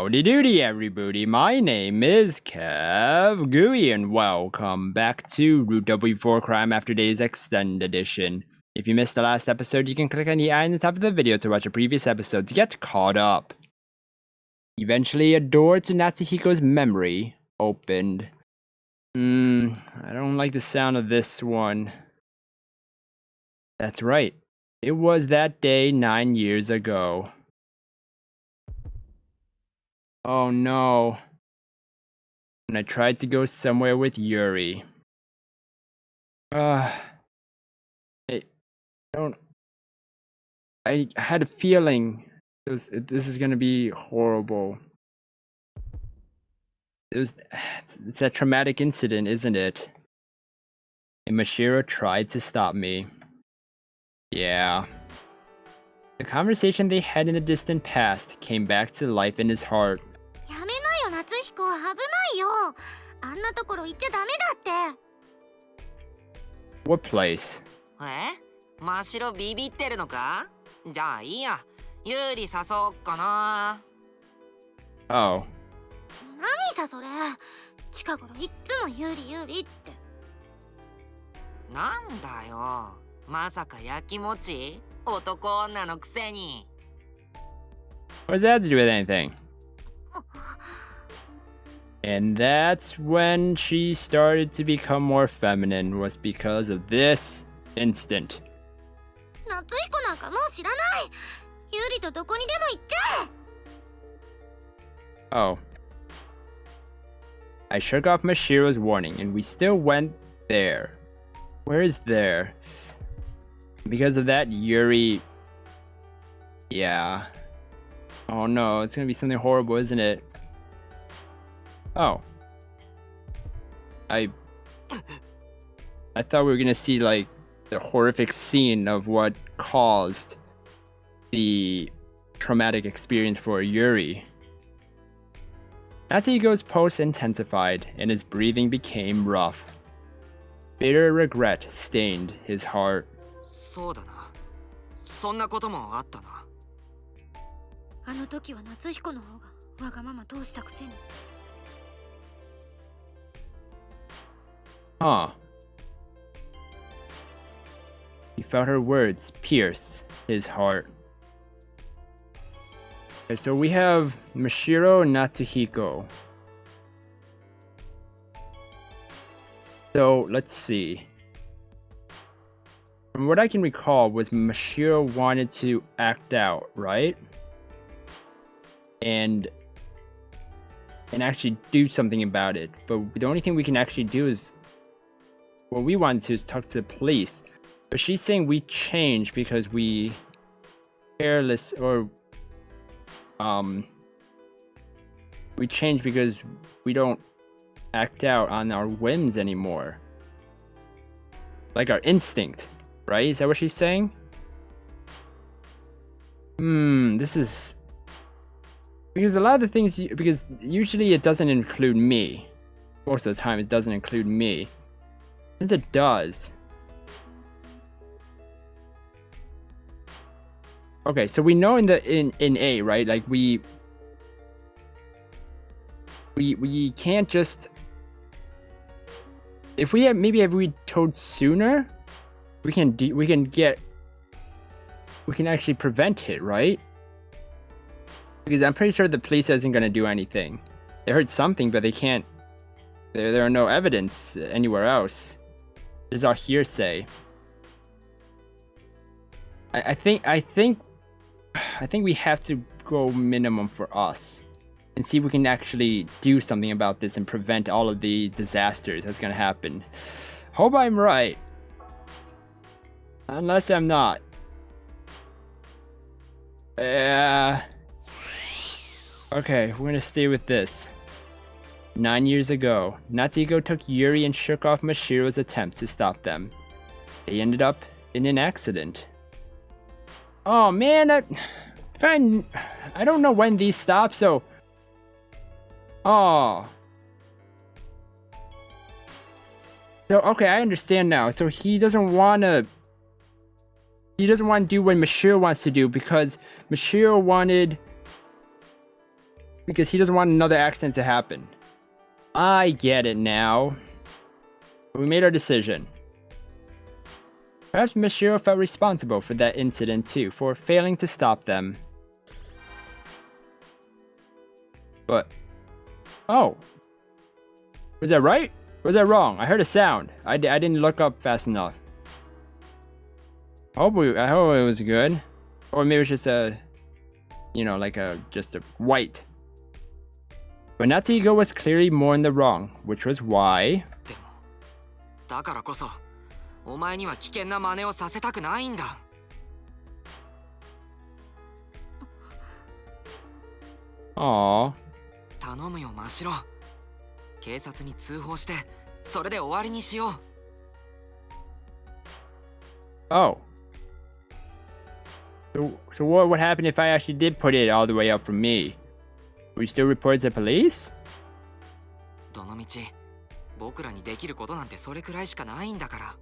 Howdy doody everybody, my name is KevGuuey and welcome back to Root W4 Crime After Days Xtend Edition. If you missed the last episode, you can click on the eye in the top of the video to watch a previous episode to get caught up. Eventually, a door to Natsuhiko's memory opened. I don't like the sound of this one. That's right, it was that day 9 years ago. Oh no. When I tried to go somewhere with Yuri. I had a feeling this is gonna be horrible. It's that traumatic incident, isn't it? And Mashiro tried to stop me. Yeah. The conversation they had in the distant past came back to life in his heart. What place? Oh. What does that have to do with anything? And that's when she started to become more feminine, was because of this instant. Oh. I shook off Mashiro's warning and we still went there. Where is there? Because of that, Yuri... Yeah. Oh no, it's gonna be something horrible, isn't it? Oh. I thought we were gonna see like the horrific scene of what caused the traumatic experience for Yuri. Natsuhiko's pulse intensified and his breathing became rough. Bitter regret stained his heart. Huh. He felt her words pierce his heart. Okay, so we have Mashiro and Natsuhiko. So let's see. From what I can recall was Mashiro wanted to act out, right? And actually do something about it. But the only thing we can actually do is, what we wanted to is talk to the police. But she's saying we changed because we careless, or we changed because we don't act out on our whims anymore. Like our instinct, right? Is that what she's saying? This is... Because a lot of the things, because usually it doesn't include me. Most of the time it doesn't include me. Since it does. Okay, so we know in A, right? Like we can't just... If we we told sooner, we can actually prevent it, right? Because I'm pretty sure the police isn't gonna do anything. They heard something, but they can't. There are no evidence anywhere else. This is all hearsay. I think we have to go minimum for us and see if we can actually do something about this and prevent all of the disasters that's gonna happen. Hope I'm right. Unless I'm not. Okay, we're gonna stay with this. 9 years ago, Natsuhiko took Yuri and shook off Mashiro's attempts to stop them. They ended up in an accident. Oh man, I don't know when these stop, so... Oh. So, okay, I understand now. So he doesn't want to do what Mashiro wants to do because Mashiro wanted Because he doesn't want another accident to happen. I get it now. We made our decision. Perhaps Mashiro felt responsible for that incident too, for failing to stop them. But... oh. Was that right? Or was that wrong? I heard a sound. I didn't look up fast enough. I hope it was good. Or maybe it's just a... you know, like just a white. But Natsuhiko was clearly more in the wrong, which was why... だからこそ、お前には危険な真似をさせたくないんだ。Aww. 頼むよ、真城。警察に通報して、それで終わりにしよう。Oh. So what would happen if I actually did put it all the way up from me? Would you still report it to police? どのみち、僕らにできることなんてそれくらいしかないんだから。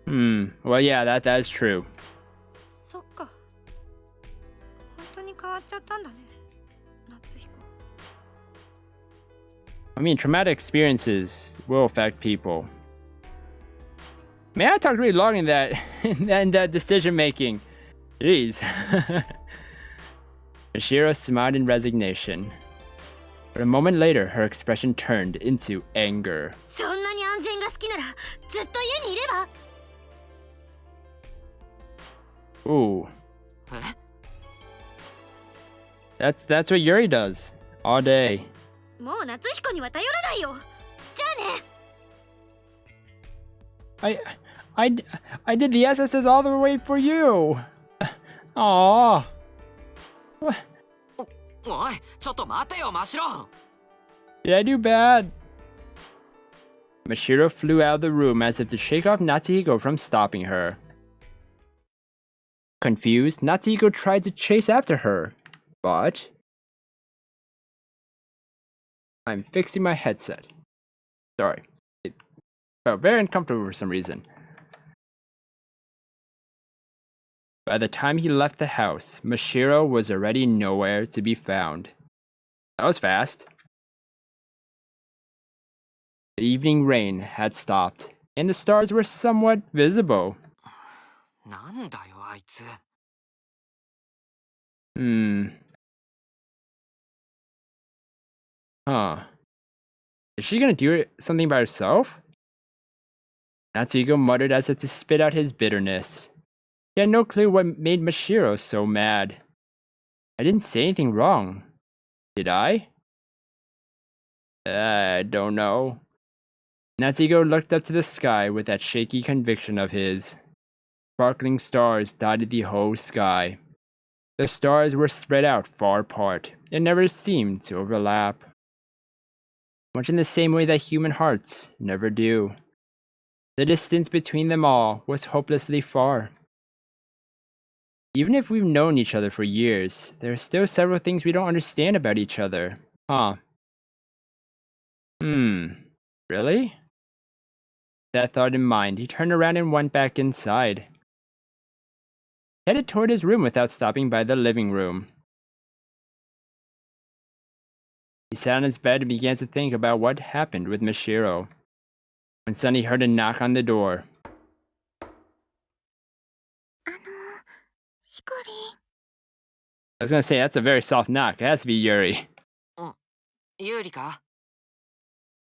Well, yeah, that is true. そっか。本当に変わっちゃったんだね、夏彦。I mean, traumatic experiences will affect people. Man, I talked really long in that in that decision making. Jeez. Mashiro smiled in resignation. But a moment later, her expression turned into anger. そんなに安全が好きならずっと家にいれば。Ooh. That's what Yuri does all day. もう夏彦には頼らないよ。じゃあね。I did the SSS all the way for you. Aww. What? おい、ちょっと待てよ、真城。Did I do bad? Mashiro flew out of the room as if to shake off Natsuhiko from stopping her. Confused, Natsuhiko tried to chase after her, but... I'm fixing my headset. Sorry. It felt very uncomfortable for some reason. By the time he left the house, Mashiro was already nowhere to be found. That was fast. The evening rain had stopped, and the stars were somewhat visible. なんだよ、あいつ。Huh. Is she gonna do something by herself? Natsuhiko muttered as if to spit out his bitterness. He had no clue what made Mashiro so mad. I didn't say anything wrong. Did I? I don't know. Natsuhiko looked up to the sky with that shaky conviction of his. Sparkling stars dotted the whole sky. The stars were spread out far apart and never seemed to overlap. Much in the same way that human hearts never do. The distance between them all was hopelessly far. Even if we've known each other for years, there are still several things we don't understand about each other. Huh. Really? That thought in mind, he turned around and went back inside. He headed toward his room without stopping by the living room. He sat on his bed and began to think about what happened with Mashiro. When suddenly he heard a knock on the door. I was gonna say, that's a very soft knock. It has to be Yuri. ユーリか？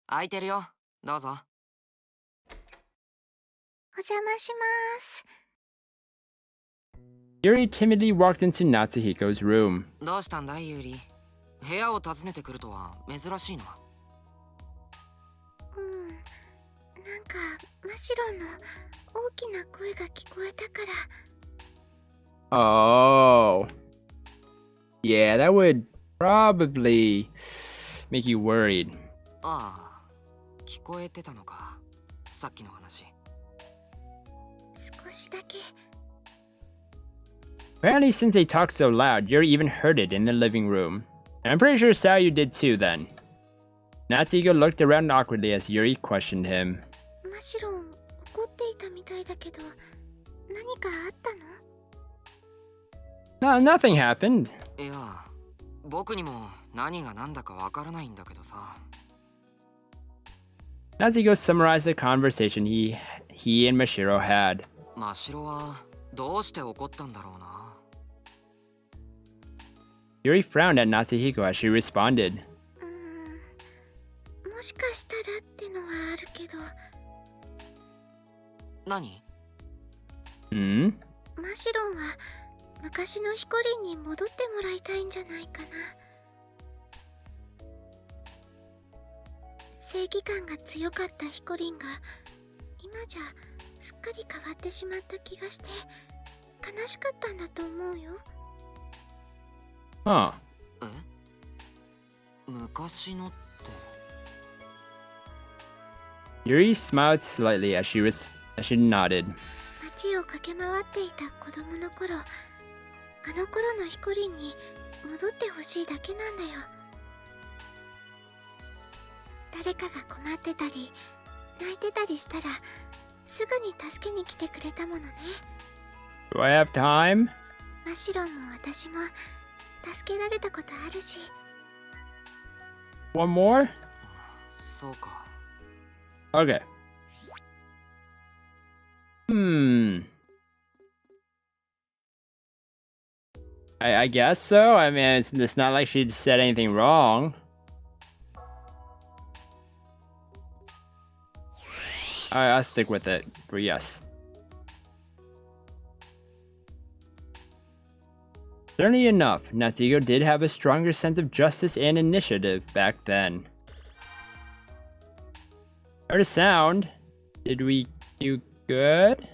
空いてるよ。どうぞ。お邪魔します。Yuri timidly walked into Natsuhiko's room. どうしたんだい、ユーリ？部屋を訪ねてくるとは珍しいの？なんか真白の大きな声が聞こえたから。Oh. Yeah, that would probably make you worried. ああ、聞こえてたのか。さっきの話。少しだけ。Apparently, since they talked so loud, Yuri even heard it in the living room. And I'm pretty sure Sayu did too then. Natsuhiko looked around awkwardly as Yuri questioned him. 真白怒っていたみたいだけど、何かあったの？ No, nothing happened. いや、僕にも何が何だかわからないんだけどさ。 Natsuhiko summarized the conversation he and Mashiro had. 真白はどうして怒ったんだろうな。 Yuri frowned at Natsuhiko as she responded. もしかしたらってのはあるけど。何？マシロンは昔のヒコリンに戻ってもらいたいんじゃないかな。正義感が強かったヒコリンが今じゃすっかり変わってしまった気がして悲しかったんだと思うよ。Huh. え？昔のって。 Yuri smiled slightly as she nodded. 街を駆け回っていた子供の頃、あの頃のヒコリンに戻ってほしいだけなんだよ。誰かが困ってたり泣いてたりしたらすぐに助けに来てくれたものね。 Do I have time? マシロンも私も助けられたことあるし。 One more? そうか。 Okay. I guess so. I mean, it's not like she said anything wrong. Alright, I'll stick with it for yes. Certainly enough, Natsuhiko did have a stronger sense of justice and initiative back then. Heard a sound. Did we do good?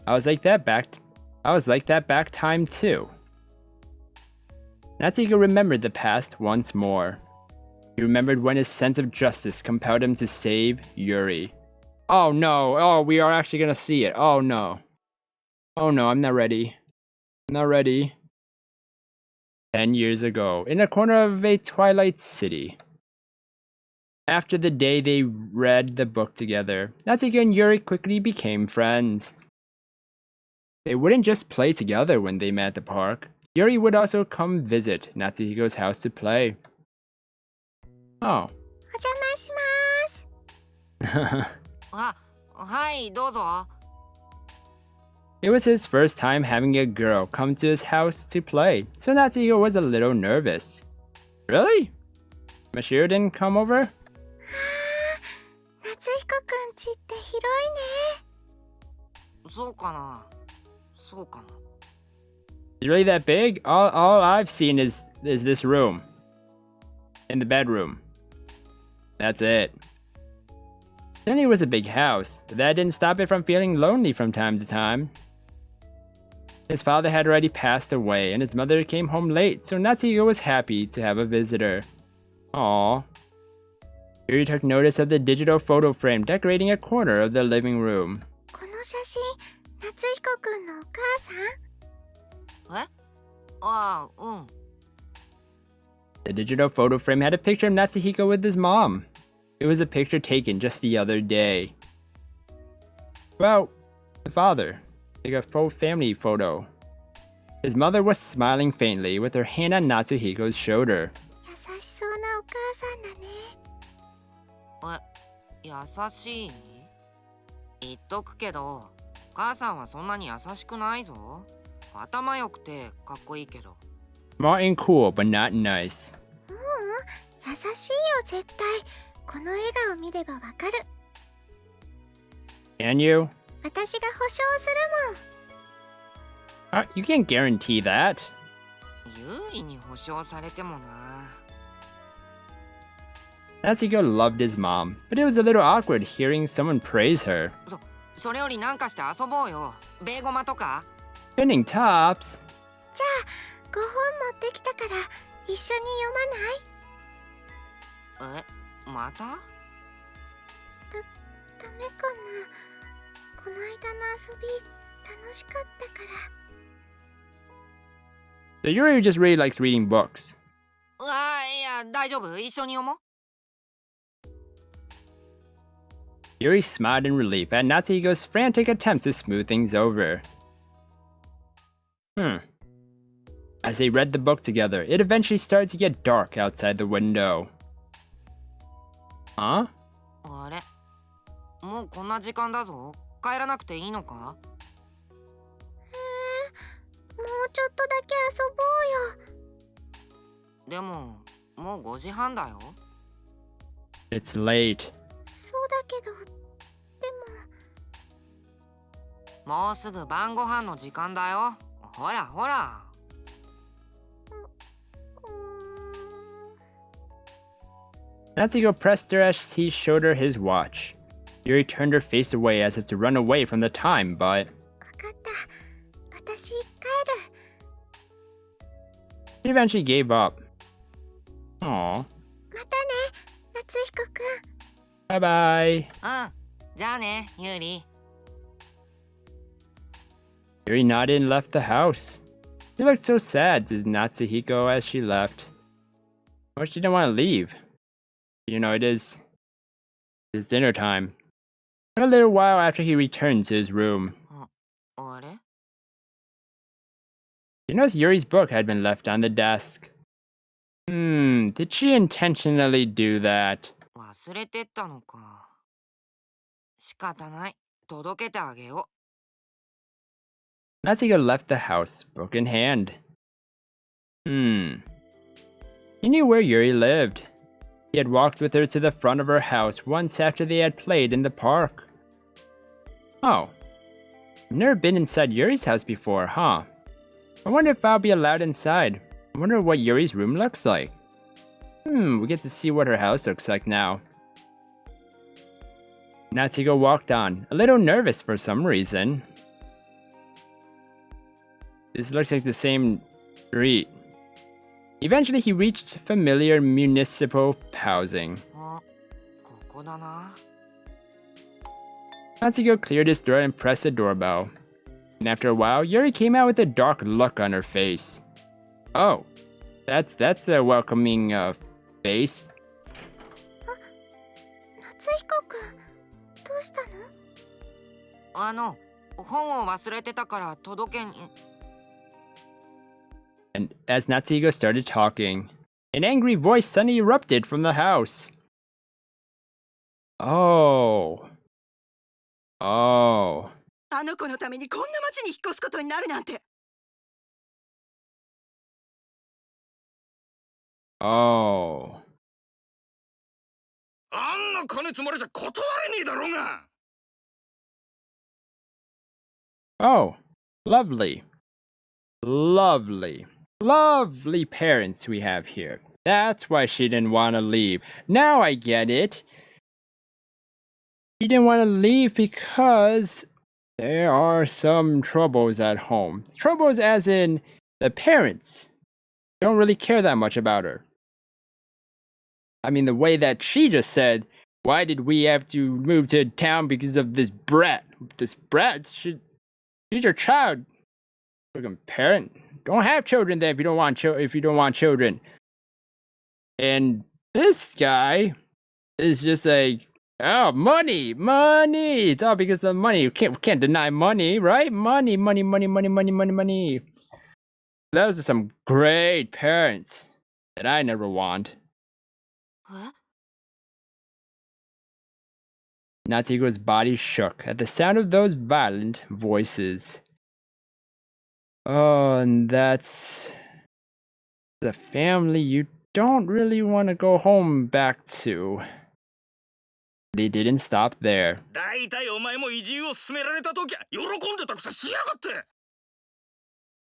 I was like that back time too. Natsuhiko remembered the past once more. He remembered when his sense of justice compelled him to save Yuri. Oh no, oh, we are actually gonna see it. Oh no. Oh no, I'm not ready. I'm not ready. 10 years ago, in a corner of a twilight city. After the day they read the book together, Natsuhiko and Yuri quickly became friends. They wouldn't just play together when they met at the park. Yuri would also come visit Natsuhiko's house to play. Oh. お邪魔します。あ、はい、どうぞ。 It was his first time having a girl come to his house to play, so Natsuhiko was a little nervous. Really? Mashiro didn't come over? 夏彦くんちって広いね。そうかな。そうかも。 Is it really that big? All I've seen is this room. In the bedroom. That's it. Certainly was a big house, but that didn't stop it from feeling lonely from time to time. His father had already passed away, and his mother came home late, so Natsuhiko was happy to have a visitor. Aww. Yuri took notice of the digital photo frame decorating a corner of the living room. この写真、夏彦くんのお母さん？え？ああ、うん。 The digital photo frame had a picture of Natsuhiko with his mom. It was a picture taken just the other day. Well, the father. Like a full family photo. His mother was smiling faintly with her hand on Natsuhiko's shoulder. 優しそうなお母さんだね。え、優しい？言っとくけど、母さんはそんなに優しくないぞ。頭良くてかっこいいけど。 Smart and cool, but not nice. 優しいよ絶対。この笑顔見ればわかる。 Can you? 私が保証するもん。You can't guarantee that. 有利に保証されてもな。 Natsuhiko loved his mom, but it was a little awkward hearing someone praise her. それよりなんかして遊ぼうよ。ベーゴマとか。 Pinning tops? じゃあ5本持ってきたから一緒に読まない？え、また？ダメかな。この間の遊び楽しかったから。 So Yuri just really likes reading books. いや、大丈夫。一緒に読もう。 Yuri smiled in relief at Natsuhiko's frantic attempt to smooth things over. As they read the book together, it eventually started to get dark outside the window. Huh? あれ、もうこんな時間だぞ。帰らなくていいのか？もうちょっとだけ遊ぼうよ。でも、もう5時半だよ。It's late. そうだけど、でも。もうすぐ晩ご飯の時間だよ。ほらほら。Natsuko pressed her as he showed her his watch. Yuri turned her face away as if to run away from the time, but わかった。私、帰る。 she eventually gave up. Aww. またね、夏彦くん。 Bye bye. うん。じゃあね、ユーリ。Yuri nodded and left the house. She looked so sad to Natsuhiko as she left. But she didn't want to leave. You know, it's dinner time. But a little while after he returned to his room, あれ？ he noticed Yuri's book had been left on the desk. Did she intentionally do that? 忘れてったのか。仕方ない。届けてあげよ Natsuko left the house, book in hand. He knew where Yuri lived. He had walked with her to the front of her house once after they had played in the park. Oh. I've never been inside Yuri's house before, huh? I wonder if I'll be allowed inside. I wonder what Yuri's room looks like. We get to see what her house looks like now. Natsuko walked on, a little nervous for some reason. This looks like the same street. Eventually, he reached familiar municipal housing. う。あ、ここだな。Natsuko cleared his throat and pressed the doorbell. And after a while, Yuri came out with a dark look on her face. Oh, that's a welcoming face. 夏彦くん、どうしたの？本を忘れてたから届けに。And as Natsuko started talking, an angry voice suddenly erupted from the house. Oh. あの子のためにこんな町に引っ越すことになるなんて。Oh. あんな金積まれちゃ断れねえだろうが。Oh. Lovely. Lovely parents we have here. That's why she didn't want to leave. Now I get it. She didn't want to leave because there are some troubles at home. Troubles as in the parents don't really care that much about her. I mean, the way that she just said, why did we have to move to town because of this brat? This brat, she's your child. Freaking parent. Don't have children then if you don't want children. And this guy is just like, oh, money. It's all because of money. We can't deny money, right? Money. Those are some great parents that I never want. え？ Natsuko's body shook at the sound of those violent voices. Oh, and that's the family you don't really want to go home back to. They didn't stop there. だいたいお前も移住を勧められたときは喜んでたくせしやがって。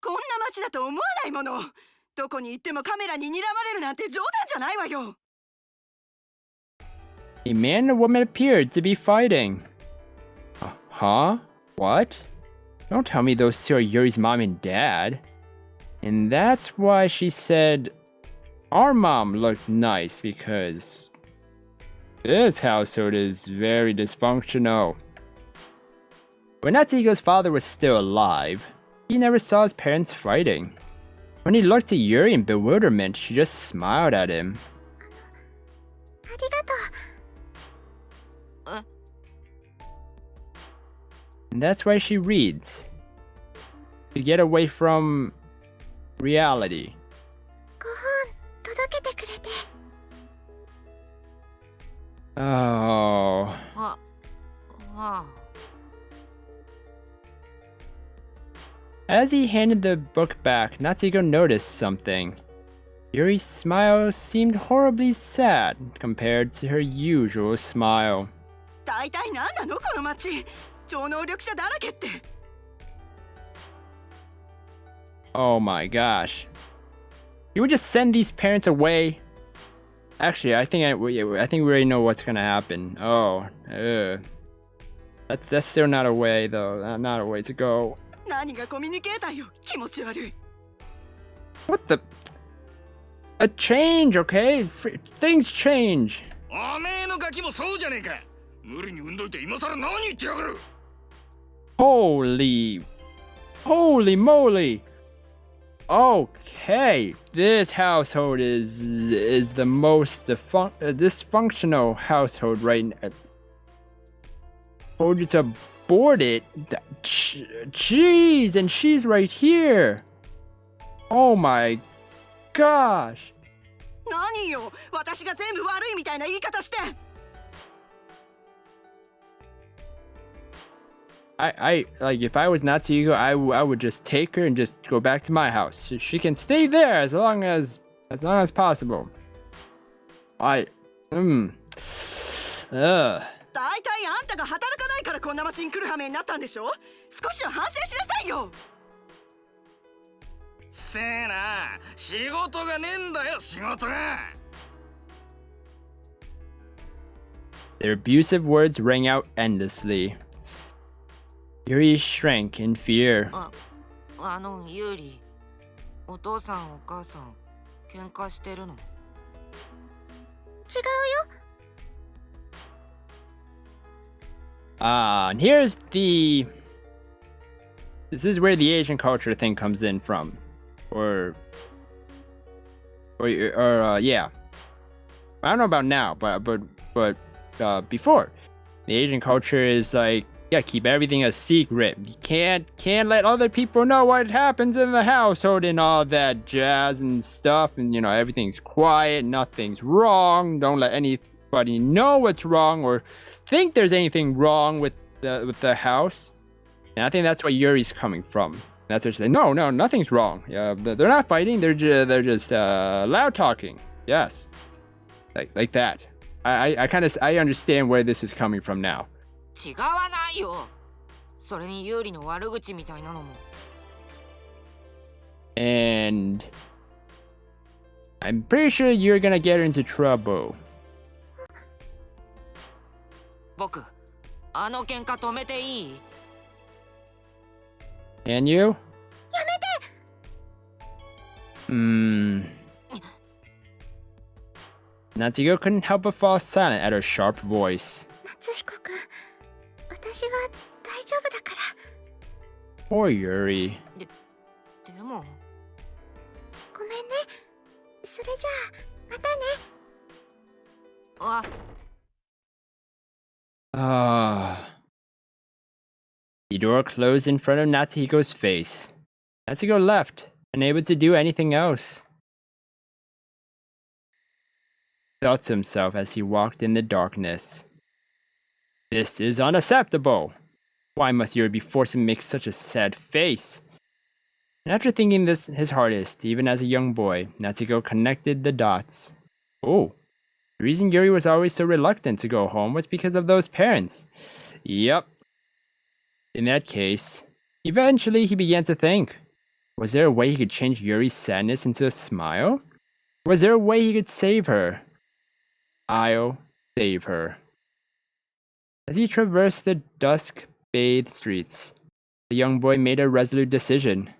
こんな町だと思わないもの。どこに行ってもカメラに睨まれるなんて冗談じゃないわよ。A man and a woman appeared to be fighting. Huh? What? Don't tell me those two are Yuri's mom and dad. And that's why she said our mom looked nice, because this household is very dysfunctional. When Natsuko's father was still alive, he never saw his parents fighting. When he looked at Yuri in bewilderment, she just smiled at him. ありがとう。 And that's why she reads. To get away from reality. ご本届けてくれて。 Oh. はあ As he handed the book back, Natsuko noticed something. Yuri's smile seemed horribly sad compared to her usual smile. 大体何なのこの町。超能力者だらけって。 Oh my gosh. You would just send these parents away? Actually, I think we already know what's gonna happen. Oh, that's still not a way though. Not a way to go. 何がコミュニケーターよ。気持ち悪い。 What the? A change, okay? Things change. おめえのガキもそうじゃねえか。無理に産んどいて今更何言ってやがる。 Holy moly. Okay, this household is the most dysfunctional household right now. Told you to board it. Jeez, and she's right here. Oh my gosh. 何よ。私が全部悪いみたいな言い方して。 I like if I was Natsuko, I would just take her and just go back to my house. She can stay there as long as possible. 大体あんたが働かないからこんな町に来る羽目になったんでしょ。少しは反省しなさいよ。せえな、仕事がねえんだよ、仕事が。 Their abusive words rang out endlessly. Yuri shrank in fear. ユーリ、お父さんお母さん喧嘩してるの？違うよ。 And this is where the Asian culture thing comes in from. Or yeah. I don't know about now, but before. The Asian culture is like, yeah, keep everything a secret. You can't let other people know what happens in the household and all that jazz and stuff, and you know, everything's quiet, nothing's wrong. Don't let anybody know what's wrong or think there's anything wrong with the house. And I think that's where Yuri's coming from. That's what she's saying. No, nothing's wrong. Yeah, they're not fighting. They're just loud talking. Yes, like that. I understand where this is coming from now. 違わないよ。それにユーリの悪口みたいなのも。 And I'm pretty sure you're gonna get into trouble. 僕、あの喧嘩止めていい？ Can you? やめて。Natsuko couldn't help but fall silent at her sharp voice. 夏彦くん、私は大丈夫だから。 Poor Yuri. でも。ごめんね。それじゃあ、またね。The door closed in front of Natsuhiko's face. Natsuko left, unable to do anything else. He thought to himself as he walked in the darkness. This is unacceptable. Why must Yuri be forced to make such a sad face? And after thinking this his hardest, even as a young boy, Natsuko connected the dots. Oh, the reason Yuri was always so reluctant to go home was because of those parents. Yep. In that case, eventually he began to think, was there a way he could change Yuri's sadness into a smile? Was there a way he could save her? I'll save her. As he traversed the dusk-bathed streets, the young boy made a resolute decision.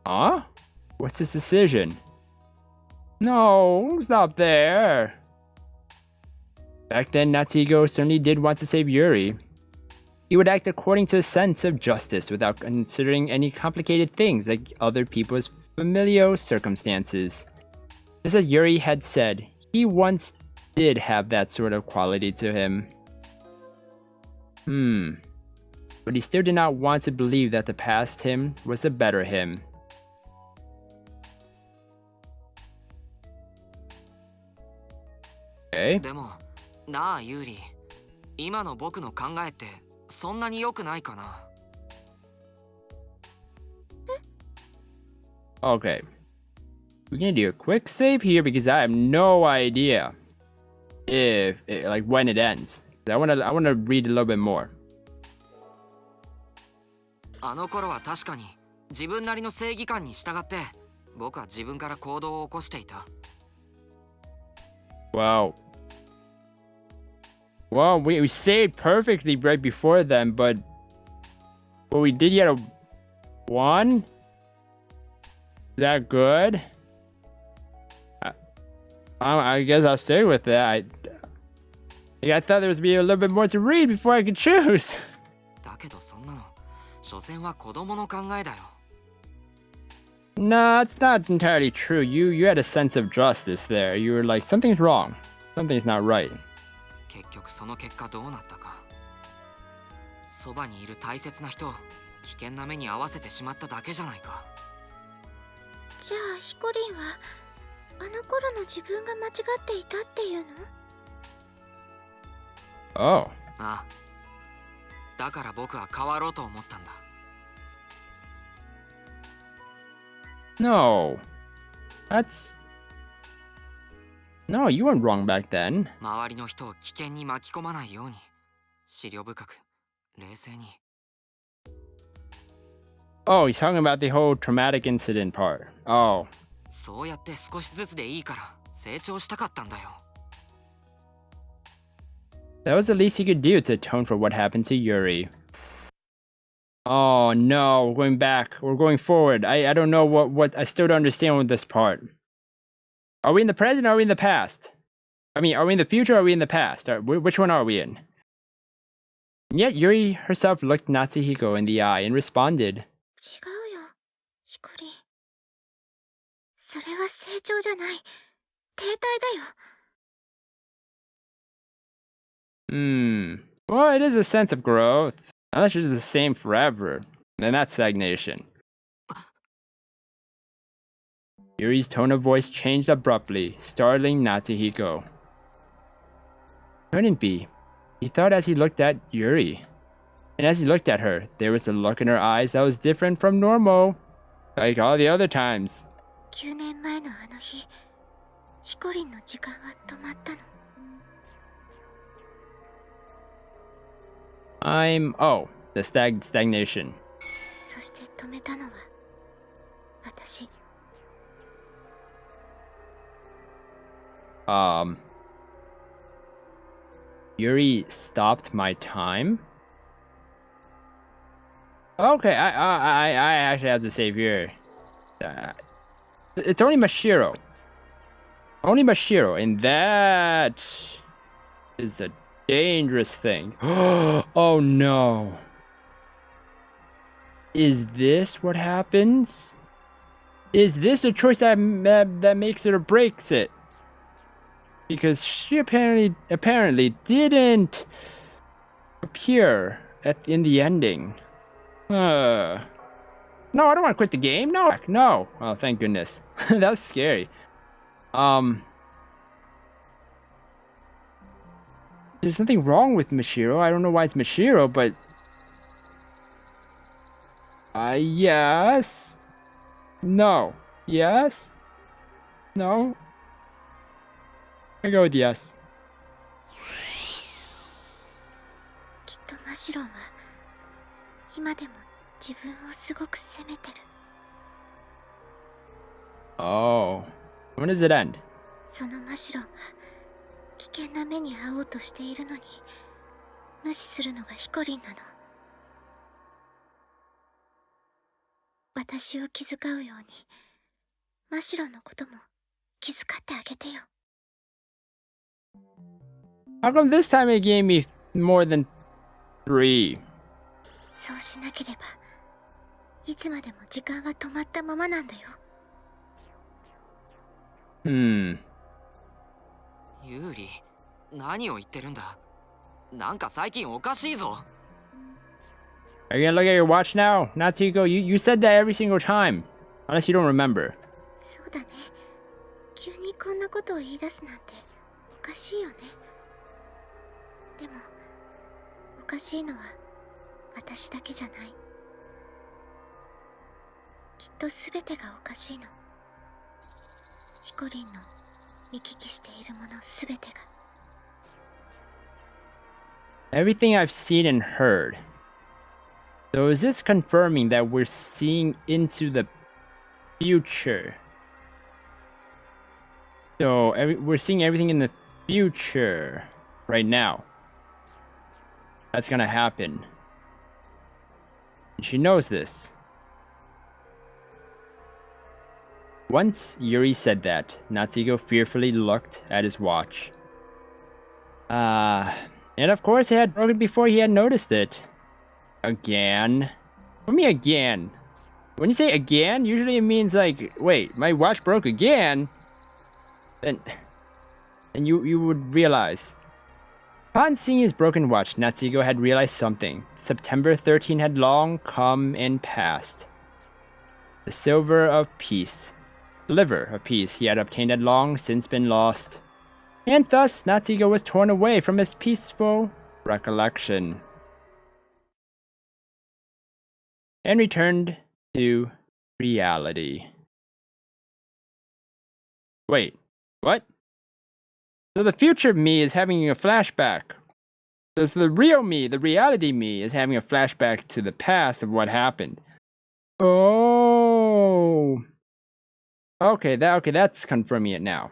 Huh? What's his decision? No, stop there. Back then, Natsuko certainly did want to save Yuri. He would act according to a sense of justice without considering any complicated things like other people's familial circumstances. Just as Yuri had said, he once did have that sort of quality to him. but he still did not want to believe that the past him was the better him. Okay. でもなあユーリ、今の僕の考えってそんなに良くないかな。 Okay. We're gonna do a quick save here because I have no idea if like when it ends. I wanna read a little bit more. あの頃は確かに自分なりの正義感に従って僕は自分から行動を起こしていた。 Wow. Well, we saved perfectly right before then, but we did get a 1? Is that good? I guess I'll stay with that. I thought there was be a little bit more to read before I could choose. だけどそんなの所詮は子供の考えだよ。 No, it's not entirely true. You had a sense of justice there. You were like, something's wrong. Something's not right. 結局その結果どうなったか。そばにいる大切な人を危険な目に遭わせてしまっただけじゃないか。じゃあヒコリンはあの頃の自分が間違っていたっていうの？ Oh. ああ。だから僕は変わろうと思ったんだ。 No. No, you weren't wrong back then. 周りの人を危険に巻き込まないように思慮深く冷静に。 Oh, he's talking about the whole traumatic incident part. Oh. そうやって少しずつでいいから成長したかったんだよ。 That was the least he could do to atone for what happened to Yuri. Oh no, we're going back. We're going forward. I don't know what I still don't understand with this part. Are we in the present or are we in the past? I mean, are we in the future or are we in the past? Which one are we in? And yet Yuri herself looked Natsuhiko in the eye and responded. 違うよ、ヒコリン。それは成長じゃない。停滞だよ。Well, it is a sense of growth. Unless you're the same forever, then that's stagnation. Yuri's tone of voice changed abruptly, startling Natsuhiko. Couldn't be, he thought as he looked at Yuri. And as he looked at her, there was a look in her eyes that was different from normal, like all the other times. 9年前のあの日、ヒコリンの時間は止まったの。Oh, the stagnation. そして止めたのは私。Yuri stopped my time? Okay, I actually have to save Yuri. It's only Mashiro. Only Mashiro, and that is a dangerous thing. Oh no. Is this what happens? Is this the choice that makes it or breaks it? Because she apparently didn't appear in the ending. No, I don't want to quit the game. No. Oh, thank goodness. That was scary. There's nothing wrong with Mashiro. I don't know why it's Mashiro, but yes. No. Yes. No. I go with yes. きっとマシロンは今でも自分をすごく責めてる。 Oh. When does it end? そのマシロンが危険な目に遭おうとしているのに無視するのがヒコリンなの。私を気遣うようにマシロンのことも気遣ってあげてよ。 How come this time it gave me more than 3? そうしなければいつまでも時間は止まったままなんだよ。ユーリ、何を言ってるんだ。なんか最近おかしいぞ。Are you gonna look at your watch now? Natsuko, you said that every single time. Unless you don't remember. そうだね。急にこんなことを言い出すなんておかしいよね。でもおかしいのは私だけじゃない。きっと全てがおかしいの。ヒコリンの見聞きしているもの全てが。Everything I've seen and heard. So is this confirming that we're seeing into the future? So we're seeing everything in the future right now. That's gonna happen. And she knows this. Once Yuri said that, Natsuko fearfully looked at his watch. And of course it had broken before he had noticed it. Again? What do you mean again? When you say again, usually it means like, wait, my watch broke again? Then you would realize. Upon seeing his broken watch, Natsuko had realized something. September 13 had long come and passed. The sliver of peace he had obtained had long since been lost. And thus Natsuko was torn away from his peaceful recollection. And returned to reality. Wait, what? So the future me is having a flashback. So the real me, the reality me, is having a flashback to the past of what happened. Oh. Okay, that's confirming it now.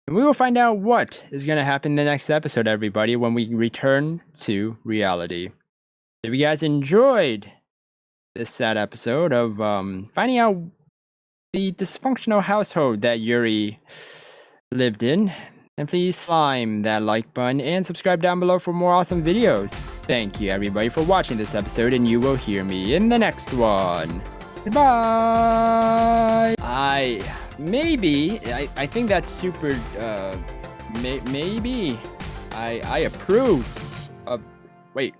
And we will find out what is going to happen in the next episode, everybody, when we return to reality. If you guys enjoyed this sad episode of finding out the dysfunctional household that Yuri lived in, then please slime that like button and subscribe down below for more awesome videos. Thank you everybody for watching this episode, and you will hear me in the next one. Goodbye! I think that's super, maybe. I approve of, wait.